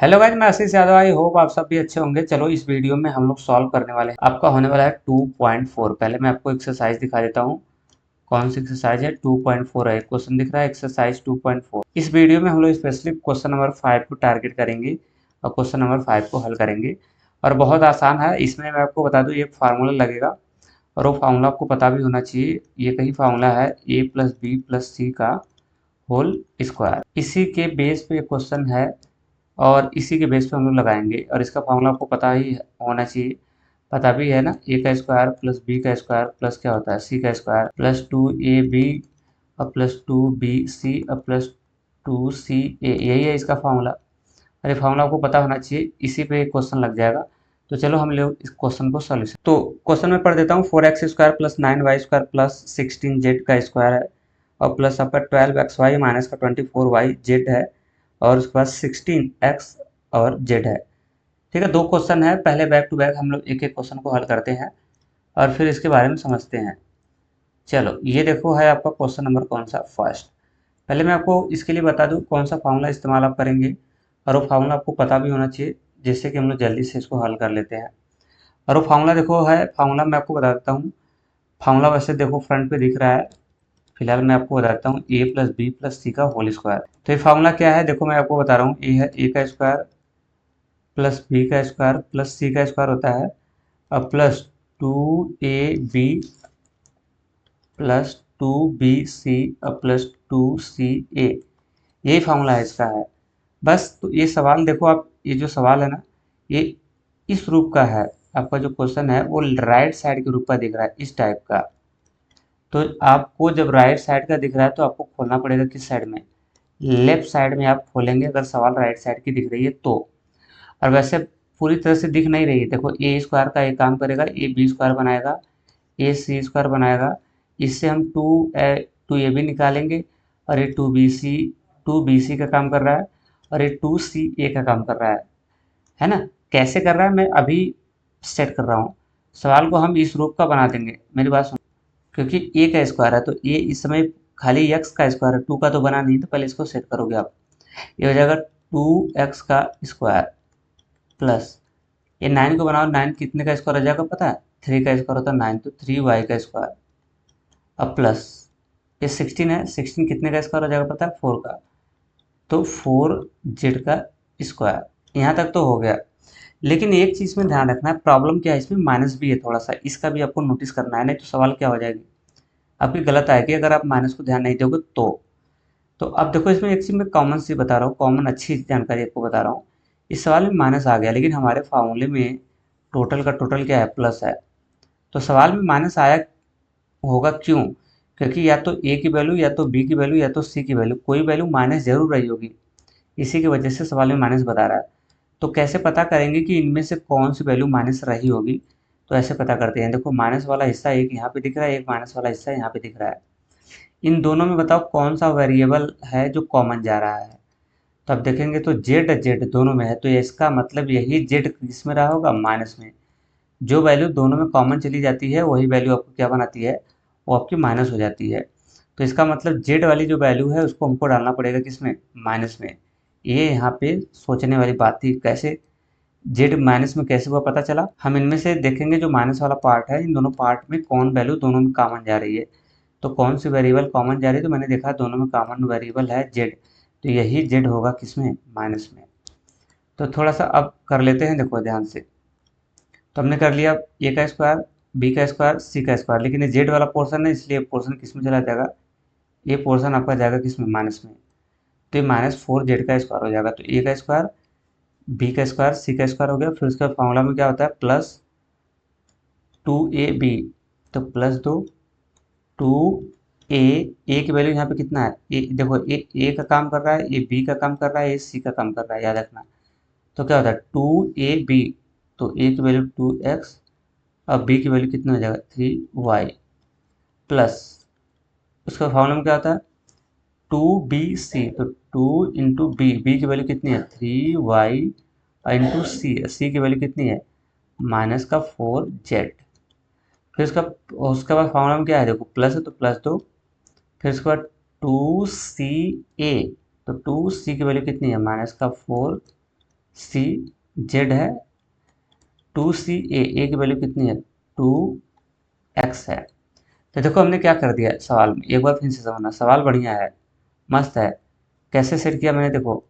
Hello guys, मैं आशीष Yadav. I hope आप सब भी अच्छे होंगे। चलो इस वीडियो में हम लोग सॉल्व करने वाले हैं। आपका होने वाला है 2.4। पहले मैं आपको एक्सरसाइज दिखा देता हूँ। कौन सी एक्सरसाइज है? 2.4 है। क्वेश्चन दिख रहा है एक्सरसाइज 2.4। इस वीडियो में हम लोग स्पेशली क्वेश्चन नंबर 5 को टारगेट करेंगे और क्वेश्चन नंबर 5 को हल करेंगे। और बहुत आसान है। इसमें मैं आपको बता दूँ, एक फार्मूला लगेगा और वो फार्मूला आपको पता भी होना चाहिए। ये कहीं फार्मूला है a+b+c का होल स्क्वायर। इसी के बेस पे क्वेश्चन है और इसी के बेस पे हम लोग लगाएंगे। और इसका फॉर्मूला आपको पता ही होना चाहिए। पता भी है ना, ए का स्क्वायर प्लस बी का स्क्वायर प्लस क्या होता है सी का स्क्वायर प्लस 2ab और प्लस 2bc और प्लस 2ca। यही है इसका फॉर्मूला। अरे फॉर्मूला आपको पता होना चाहिए, इसी पे क्वेश्चन लग जाएगा। तो चलो हम लोग इस क्वेश्चन को सॉल्यूशन। तो क्वेश्चन में पढ़ देता हूँ। 4x square plus 9y square plus 16z का स्क्वायर है और प्लस आपका 12xy माइनस का 24yz है और उसके बाद 16x और z है। ठीक है, दो क्वेश्चन है। पहले बैक टू बैक हम लोग एक एक क्वेश्चन को हल करते हैं और फिर इसके बारे में समझते हैं। चलो ये देखो, है आपका क्वेश्चन नंबर कौन सा? फर्स्ट। पहले मैं आपको इसके लिए बता दूं कौन सा फार्मूला इस्तेमाल आप करेंगे और वो फार्मूला आपको पता भी होना चाहिए, जिससे कि हम लोग जल्दी से इसको हल कर लेते हैं। और वो फार्मूला देखो है, फार्मूला मैं आपको बता देता हूँ। फार्मूला वैसे देखो फ्रंट पे दिख रहा है। फिलहाल मैं आपको बताता हूँ a+b+c का होल स्क्वायर। तो ये फार्मूला क्या है? देखो मैं आपको बता रहा हूँ। ए है a का स्क्वायर प्लस बी का स्क्वायर प्लस सी का स्क्वायर होता है और प्लस 2ab प्लस 2bc और प्लस 2ca। यही फार्मूला है इसका है। बस तो ये सवाल देखो आप, ये जो सवाल है ना, ये इस रूप का है। आपका जो क्वेश्चन है वो राइट साइड के रूप का दिख रहा है, इस टाइप का। तो आपको जब राइट साइड का दिख रहा है तो आपको खोलना पड़ेगा किस साइड में? लेफ्ट साइड में आप खोलेंगे, अगर सवाल राइट साइड की दिख रही है तो। और वैसे पूरी तरह से दिख नहीं रही है। देखो ए स्क्वायर का एक काम करेगा, ए बी स्क्वायर बनाएगा, ए सी स्क्वायर बनाएगा। इससे हम टू ए बी निकालेंगे और ये टू बी सी का काम कर रहा है और ये टू सी ए का काम कर रहा है ना? कैसे कर रहा है मैं अभी सेट कर रहा हूँ। सवाल को हम इस रूप का बना देंगे, मेरी बात सुनो। क्योंकि ए का स्क्वायर है तो ए इस समय खाली एक्स का स्क्वायर है, टू का तो बना नहीं, तो पहले इसको सेट करोगे आप। ये हो जाएगा 2x का स्क्वायर प्लस ये 9 को बनाओ। 9 कितने का स्क्वायर हो जाएगा पता है? 3 का स्क्वायर होता है 9, तो 3y का स्क्वायर। अब प्लस ये 16 है। 16 कितने का स्क्वायर हो जाएगा पता है? 4 का। तो 4z का स्क्वायर। यहाँ तक तो हो गया। लेकिन एक चीज़ में ध्यान रखना है, प्रॉब्लम क्या है इसमें? माइनस भी है थोड़ा सा, इसका भी आपको नोटिस करना है, नहीं तो सवाल क्या हो जाएगी आपकी गलत आएगी अगर आप माइनस को ध्यान नहीं दोगे तो अब देखो, इसमें एक चीज़ मैं कॉमन सी बता रहा हूँ, कॉमन अच्छी जानकारी आपको बता रहा हूँ। इस सवाल में माइनस आ गया, लेकिन हमारे फार्मूले में टोटल का टोटल क्या है? प्लस है। तो सवाल में माइनस आया होगा क्यों? क्योंकि या तो ए की वैल्यू या तो बी की वैल्यू या तो सी की वैल्यू, कोई वैल्यू माइनस जरूर रही होगी। इसी की वजह से सवाल में माइनस बता रहा है। तो कैसे पता करेंगे कि इनमें से कौन सी वैल्यू माइनस रही होगी? तो ऐसे पता करते हैं। देखो माइनस वाला हिस्सा एक यहाँ पे दिख रहा है, एक माइनस वाला हिस्सा यहाँ पे दिख रहा है। इन दोनों में बताओ कौन सा वेरिएबल है जो कॉमन जा रहा है? तो अब देखेंगे तो जेड जेड दोनों में है, तो इसका मतलब यही जेड किसमें रहा होगा? माइनस में। जो वैल्यू दोनों में कॉमन चली जाती है वही वैल्यू आपको क्या बनाती है? वो आपकी माइनस हो जाती है। तो इसका मतलब जेड वाली जो वैल्यू है उसको हमको डालना पड़ेगा किसमें? माइनस में। ये यहाँ पे सोचने वाली बात थी। कैसे जेड माइनस में कैसे हुआ पता चला? हम इनमें से देखेंगे जो माइनस वाला पार्ट है, इन दोनों पार्ट में कौन वैल्यू दोनों में कॉमन जा रही है। तो कौन सी वेरिएबल कॉमन जा रही है? तो मैंने देखा दोनों में कॉमन वेरिएबल है जेड। तो यही जेड होगा किसमें? माइनस में। तो थोड़ा सा अब कर लेते हैं, देखो ध्यान से। तो हमने कर लिया ए का स्क्वायर बी का स्क्वायर सी का स्क्वायर, लेकिन ये जेड वाला पोर्शन है इसलिए पोर्शन किस में चला जाएगा? ये पोर्शन आपका जाएगा किस में? माइनस में। तो ये -4z का स्क्वायर हो जाएगा। तो ए का स्क्वायर बी का स्क्वायर सी का स्क्वायर हो गया। फिर उसका फॉर्मूला में क्या होता है? Plus 2ab। तो प्लस 2 2a। ए की वैल्यू यहाँ पे कितना है? ए देखो, ए का काम कर रहा है, ए बी का काम कर रहा है, ए सी का काम कर रहा है, याद रखना। तो क्या होता है? 2ab। तो ए की वैल्यू 2x और बी की वैल्यू कितना हो जाएगा? 3y प्लस उसका फॉर्मूला में क्या होता है? 2bc। तो 2 × बी की वैल्यू कितनी है? 3y इंटू सी की वैल्यू कितनी है? माइनस का 4z। फिर उसके बाद फॉर्मूला में क्या है? देखो प्लस है तो प्लस 2। फिर उसके बाद 2ca। तो 2c की वैल्यू कितनी है? माइनस का 4 सी जेड है, 2c a की वैल्यू कितनी है, 2x है। तो देखो हमने क्या कर दिया सवाल में, एक बार फिर से समझना, सवाल बढ़िया है, मस्त है। कैसे सेट किया मैंने, देखो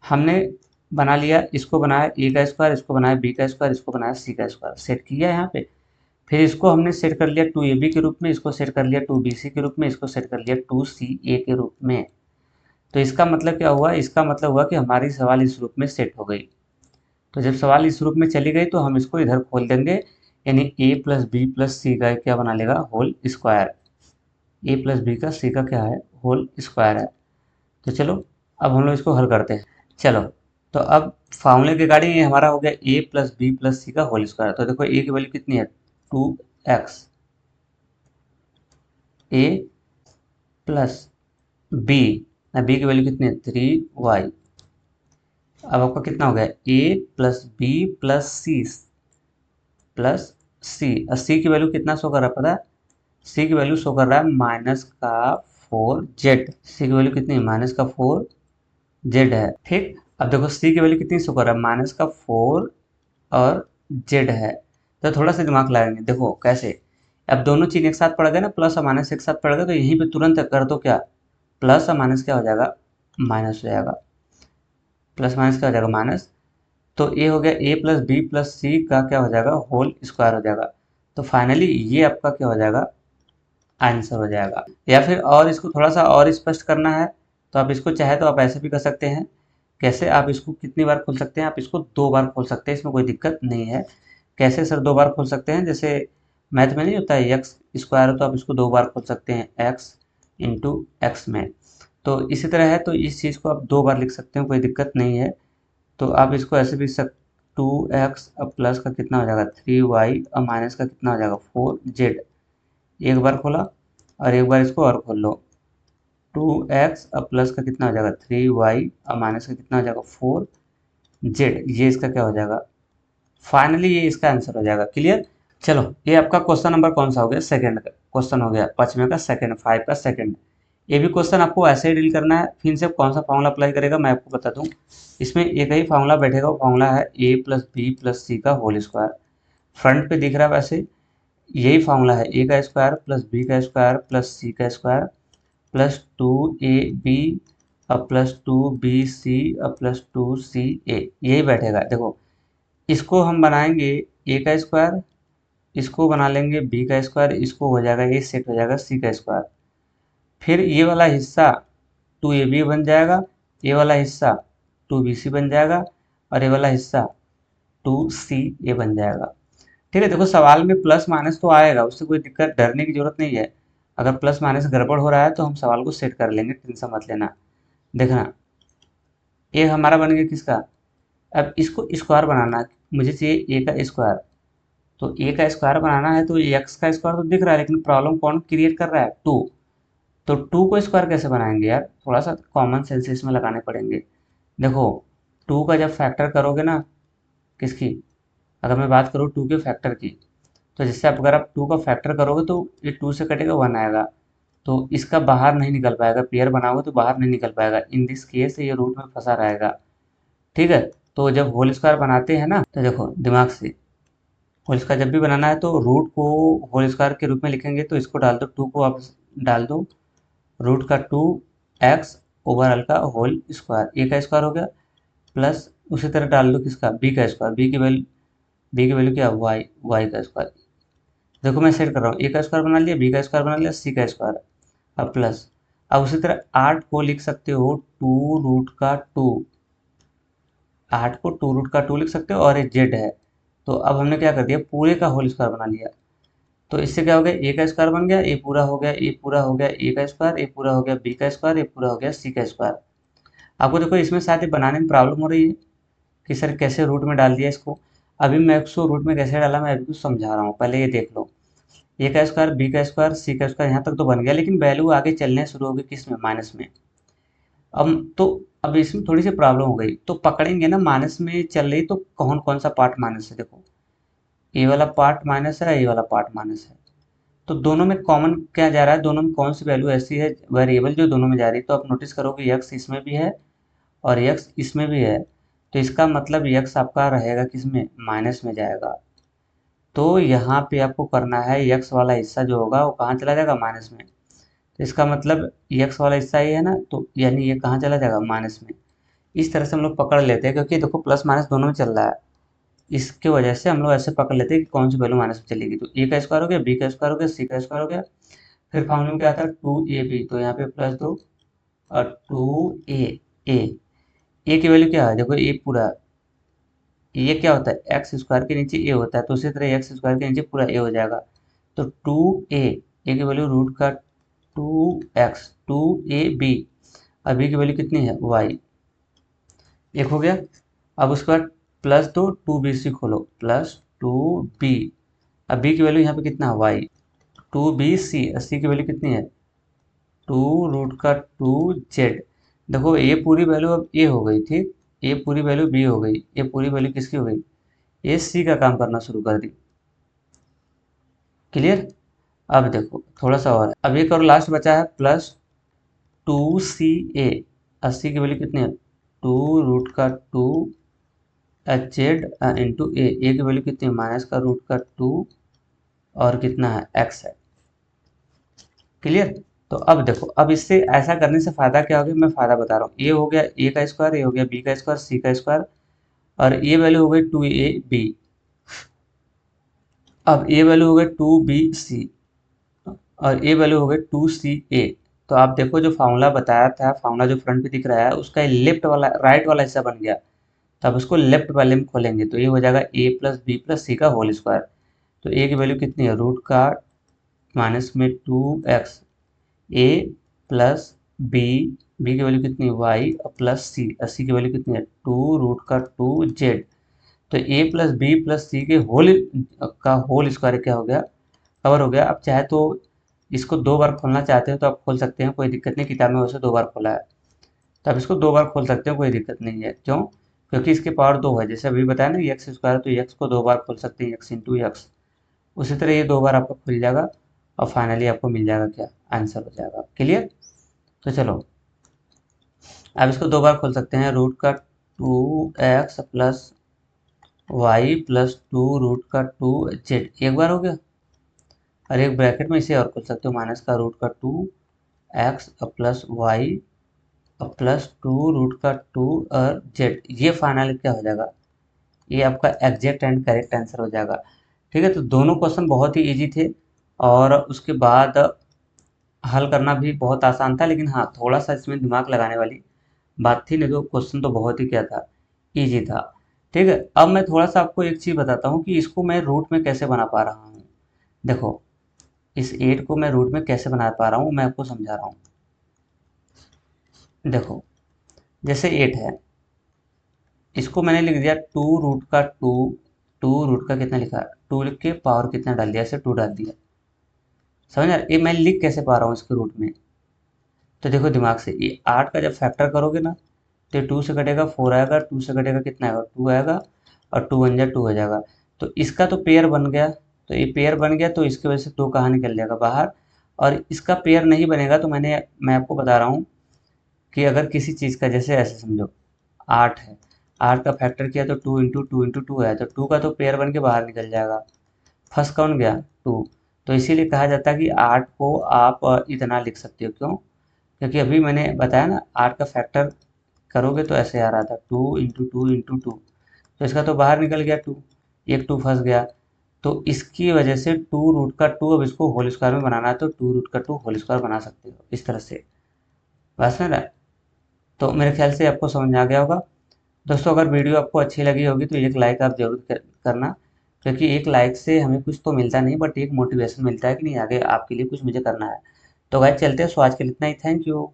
हमने बना लिया, इसको बनाया ए का स्क्वायर, इसको बनाया बी का स्क्वायर, इसको बनाया सी का स्क्वायर, सेट किया यहाँ पे। फिर इसको हमने सेट कर लिया 2ab के रूप में, इसको सेट कर लिया 2bc के रूप में, इसको सेट कर लिया 2ca के रूप में। तो इसका मतलब क्या हुआ, इसका मतलब हुआ कि हमारी सवाल इस रूप में सेट हो गई। तो जब सवाल इस रूप में चली गई तो हम इसको इधर खोल देंगे, यानी a प्लस बी प्लस सी का क्या बना लेगा, होल स्क्वायर। ए प्लस बी का सी का क्या है, होल स्क्वायर है। तो चलो अब हम लोग इसको हल करते हैं। चलो, तो अब फार्मूले के अकॉर्डिंग ये हमारा हो गया ए प्लस बी प्लस सी का होल स्क्वायर। तो देखो ए की वैल्यू कितनी है, 2x, ए प्लस बी, बी की वैल्यू कितनी है, 3y। अब आपका कितना हो गया, ए प्लस बी प्लस सी, और सी की वैल्यू कितना शो कर रहा है पता है, सी की वैल्यू शो कर रहा है माइनस का 4z। सी की वैल्यू कितनी है, माइनस का 4z है, ठीक। अब देखो सी की वैल्यू कितनी शो कर रहा है, माइनस का 4 और z है। तो थोड़ा सा दिमाग लगाएंगे, देखो कैसे। अब दोनों चीज एक साथ पड़ गए ना, प्लस और माइनस एक साथ पड़ गए, तो यहीं पे तुरंत कर दो क्या, प्लस और माइनस क्या हो जाएगा, माइनस हो जाएगा। प्लस माइनस क्या हो जाएगा, माइनस। तो ये हो गया ए प्लस बी प्लस सी का क्या हो जाएगा, होल स्क्वायर हो जाएगा। तो फाइनली ये आपका क्या हो जाएगा, आंसर हो जाएगा। या फिर और इसको थोड़ा सा और स्पष्ट करना है तो आप इसको चाहे तो आप ऐसे भी कर सकते हैं। कैसे, आप इसको कितनी बार खोल सकते हैं, आप इसको 2 बार खोल सकते हैं, इसमें कोई दिक्कत नहीं है। कैसे सर 2 बार खोल सकते हैं, जैसे मैथ में नहीं होता है एक्स स्क्वायर हो तो आप इसको 2 बार खोल सकते हैं, एक्स इंटू एक्स में। तो इसी तरह है, तो इस चीज़ को आप 2 बार लिख सकते हैं, कोई दिक्कत नहीं है। तो आप इसको ऐसे भी 2x अब प्लस का कितना हो जाएगा, 3y और माइनस का कितना हो जाएगा, 4z। एक बार खोला और एक बार इसको और खोल लो, 2x अब प्लस का कितना हो जाएगा, 3y और माइनस का कितना हो जाएगा, 4z। ये इसका क्या हो जाएगा, फाइनली ये इसका आंसर हो जाएगा। क्लियर। चलो ये आपका क्वेश्चन नंबर कौन सा हो गया, सेकंड का क्वेश्चन हो गया, 5वें का सेकंड, 5 का सेकंड। ये भी क्वेश्चन आपको ऐसे ही डील करना है। फिर से कौन सा फॉर्मूला अप्लाई करेगा मैं आपको बता दूं। इसमें एक ही फॉर्मूला बैठेगा, वो फॉर्मूला है ए प्लस बी प्लस सी का होल स्क्वायर। फ्रंट पे दिख रहा है वैसे, यही फॉर्मूला है, ए का स्क्वायर प्लस बी का स्क्वायर प्लस सी का स्क्वायर प्लस 2ab और प्लस 2bc और प्लस 2ca, यही बैठेगा। देखो इसको हम बनाएंगे ए का स्क्वायर, इसको बना लेंगे बी का स्क्वायर, इसको हो जाएगा ये सेट हो जाएगा सी का स्क्वायर। फिर ये वाला हिस्सा 2ab बन जाएगा, ये वाला हिस्सा 2bc बन जाएगा और ये वाला हिस्सा 2ca बन जाएगा। ठीक है, देखो सवाल में प्लस माइनस तो आएगा, उससे कोई दिक्कत, डरने की जरूरत नहीं है। अगर प्लस माइनस गड़बड़ हो रहा है तो हम सवाल को सेट कर लेंगे, टेंशन मत लेना। देखना ये हमारा बन गया किसका, अब इसको स्क्वायर बनाना है, मुझे चाहिए ए का स्क्वायर। तो ए का स्क्वायर बनाना है तो एक्स का स्क्वायर तो दिख रहा है, लेकिन प्रॉब्लम कौन क्रिएट कर रहा है, 2। तो 2 को स्क्वायर कैसे बनाएंगे यार, थोड़ा सा कॉमन सेंस इसमें लगाने पड़ेंगे। देखो 2 का जब फैक्टर करोगे ना, किसकी, अगर मैं बात करूँ 2 के फैक्टर की, तो जैसे आप अगर आप 2 का फैक्टर करोगे तो ये 2 से कटेगा 1 आएगा, तो इसका बाहर नहीं निकल पाएगा, पेयर बनाओगे तो बाहर नहीं निकल पाएगा, इन दिस केस ये रूट में फंसा रहेगा। ठीक है, तो जब होल स्क्वायर बनाते हैं ना, तो देखो दिमाग से, होल स्क्वायर जब भी बनाना है तो रूट को होल स्क्वायर के रूप में लिखेंगे, तो इसको डाल दो, 2 को आप डाल दो, रूट का 2x ओवरऑल का होल स्क्वायर, ए का स्क्वायर हो गया, प्लस उसी तरह डाल दो किसका, बी का स्क्वायर, बी की वैल्यू क्या, वाई का स्क्वायर। देखो मैं सेट कर रहा हूँ, ए का स्क्वायर बना लिया, बी का स्क्वायर बना लिया, सी का स्क्वायर, अब प्लस। अब उसी तरह 8 को लिख सकते हो 2√2, 8 को 2√2 लिख सकते हो, और एक जेड है। तो अब हमने क्या कर दिया, पूरे का होल स्क्वायर बना लिया। तो इससे क्या हो गया, ए का स्क्वायर बन गया, ए पूरा हो गया, ए पूरा हो गया, ए का स्क्वायर, ए पूरा हो गया, बी का स्क्वायर, ए पूरा हो गया, सी का स्क्वायर। आपको देखो इसमें शायद ये बनाने में प्रॉब्लम हो रही है कि सर कैसे रूट में डाल दिया इसको। अभी मैं इसको रूट में कैसे डाला मैं अभी कुछ समझा रहा हूँ, पहले ये देख लो। ए का स्क्वायर, बी का स्क्वायर, सी का स्क्वायर, यहाँ तक तो बन गया, लेकिन वैल्यू आगे चलने शुरू होगी किस में, माइनस में। अब तो अब इसमें थोड़ी सी प्रॉब्लम हो गई, तो पकड़ेंगे ना, माइनस में चल रही तो कौन कौन सा पार्ट माइनस है, देखो ए वाला पार्ट माइनस है, ए वाला पार्ट माइनस है। तो दोनों में कॉमन क्या जा रहा है, दोनों में कौन सी वैल्यू ऐसी है वेरिएबल जो दोनों में जा रही है, तो आप नोटिस करोगे एक्स इसमें भी है और एक्स इसमें भी है। तो इसका मतलब यक्स आपका रहेगा किसमें, माइनस में जाएगा। तो यहाँ पे आपको करना है यक्स वाला हिस्सा जो होगा वो कहाँ चला जाएगा, माइनस में। तो इसका मतलब यक्स वाला हिस्सा ये है ना, तो यानी ये कहाँ चला जाएगा, माइनस में। इस तरह से हम लोग पकड़ लेते हैं, क्योंकि देखो प्लस माइनस दोनों में चल रहा है, इसके वजह से हम लोग ऐसे पकड़ लेते हैं कि कौन सी वैल्यू माइनस में चलेगी। तो ए का स्क्वायर हो गया, बी का स्क्वायर हो गया, सी का स्क्वायर हो गया, फिर फॉर्मूले में क्या आता है, 2ab, तो यहाँ पे +2 और 2a। ए की वैल्यू क्या है, देखो ए पूरा, ये क्या होता है, एक्स स्क्वायर के नीचे ए होता है, तो उसी तरह एक्स स्क्वायर के नीचे पूरा ए हो जाएगा। तो 2a, ए की वैल्यू रूट का 2x, 2ab, और बी की वैल्यू कितनी है, y, एक हो गया। अब उसके बाद +2 2bc खोलो, +2b, अब बी की वैल्यू यहाँ पे कितना है, y, 2bc, सी की वैल्यू कितनी है, 2√2z। देखो ये पूरी वैल्यू अब ए हो गई, ठीक, ये पूरी वैल्यू बी हो गई, ये पूरी वैल्यू किसकी हो गई, ये सी का काम करना शुरू कर दी। क्लियर। अब देखो थोड़ा सा और है, अब एक और लास्ट बचा है, +2ca, 80 की वैल्यू कितनी है, 2√2 जेड इंटू ए की वैल्यू कितनी है, -√2 और कितना है, एक्स है। क्लियर। तो अब देखो, अब इससे ऐसा करने से फायदा क्या हो गया, मैं फायदा बता रहा हूँ। ये हो गया ए का स्क्वायर, ये हो गया बी का स्क्वायर, सी का स्क्वायर, और ये वैल्यू हो गई 2ab, अब ये वैल्यू हो गई 2bc, और ये वैल्यू हो गई 2ca। तो आप देखो जो फार्मूला बताया था, फार्मूला जो फ्रंट पे दिख रहा है, उसका लेफ्ट वाला, राइट वाला हिस्सा बन गया। तो अब उसको लेफ्ट वाले में खोलेंगे, तो ये हो जाएगा a + b + c का होल स्क्वायर। तो a की वैल्यू कितनी है, रूट का माइनस में 2x, a plus B, B की वैल्यू कितनी है, y, और प्लस सी, सी की वैल्यू कितनी है, 2√2z। तो a + b + c के होल स्क्वायर क्या हो गया, कवर हो गया। अब चाहे तो इसको 2 बार खोलना चाहते हैं तो आप खोल सकते हैं, कोई दिक्कत नहीं, किताब में वैसे 2 बार खोला है, तो आप इसको 2 बार खोल सकते हैं, कोई दिक्कत नहीं है। क्यों, क्योंकि इसके पावर 2 है, जैसे अभी बताया ना एक्स स्क्वायर, तो एक्स को 2 बार खोल सकते हैं, एक्स इंटू एक्स, उसी तरह ये 2 बार आपका खुल जाएगा, और फाइनली आपको मिल जाएगा क्या, आंसर हो जाएगा। क्लियर। तो चलो अब इसको 2 बार खोल सकते हैं, √2x + y + 2√2z, एक बार हो गया, और एक ब्रैकेट में इसे और खोल सकते हो, -√2x + y + 2√2 और z, ये फाइनल क्या हो जाएगा, ये आपका एग्जैक्ट एंड करेक्ट आंसर हो जाएगा। ठीक है, तो दोनों क्वेश्चन बहुत ही इजी थे, और उसके बाद हल करना भी बहुत आसान था, लेकिन हाँ थोड़ा सा इसमें दिमाग लगाने वाली बात थी, नहीं तो क्वेश्चन तो बहुत ही क्या था, इजी था। ठीक है, अब मैं थोड़ा सा आपको एक चीज़ बताता हूँ कि इसको मैं रूट में कैसे बना पा रहा हूँ। देखो इस 8 को मैं रूट में कैसे बना पा रहा हूँ, मैं आपको समझा रहा हूँ। देखो जैसे 8 है, इसको मैंने लिख दिया 2√2, 2 का कितना लिखा, 2 लिख के पावर कितना डाल दिया, ऐसे 2 डाल दिया। समझ रहे, ये मैं लिख कैसे पा रहा हूँ इसके रूट में, तो देखो दिमाग से, ये 8 का जब फैक्टर करोगे ना, तो 2 से कटेगा 4 आएगा, 2 से कटेगा कितना आएगा, 2 आएगा, और 2 वन जा 2 हो जाएगा। तो इसका तो पेयर बन गया, तो ये पेयर बन गया, तो इसकी वजह से 2 कहाँ निकल जाएगा, बाहर। और इसका पेयर नहीं बनेगा, तो मैं आपको बता रहा हूँ कि अगर किसी चीज़ का, जैसे ऐसे समझो 8 है, 8 का फैक्टर किया तो 2 × 2 × 2 है, तो 2 का तो पेयर बन के बाहर निकल जाएगा, फर्स्ट कौन गया, 2। तो इसीलिए कहा जाता है कि 8 को आप इतना लिख सकते हो, क्यों, क्योंकि अभी मैंने बताया ना 8 का फैक्टर करोगे तो ऐसे आ रहा था, 2 × 2 × 2, तो इसका तो बाहर निकल गया 2, एक 2 फंस गया। तो इसकी वजह से 2√2, अब इसको होल स्क्वायर में बनाना है, तो 2√2 होल स्क्वायर बना सकते हो इस तरह से, बस ना। तो मेरे ख्याल से आपको समझ में आ गया होगा। दोस्तों अगर वीडियो आपको अच्छी लगी होगी तो एक लाइक आप जरूर करना, क्योंकि एक लाइक से हमें कुछ तो मिलता नहीं, बट एक मोटिवेशन मिलता है कि नहीं, आगे आपके लिए कुछ मुझे करना है। तो गाइस चलते हैं, सो आज के लिए इतना ही, थैंक यू।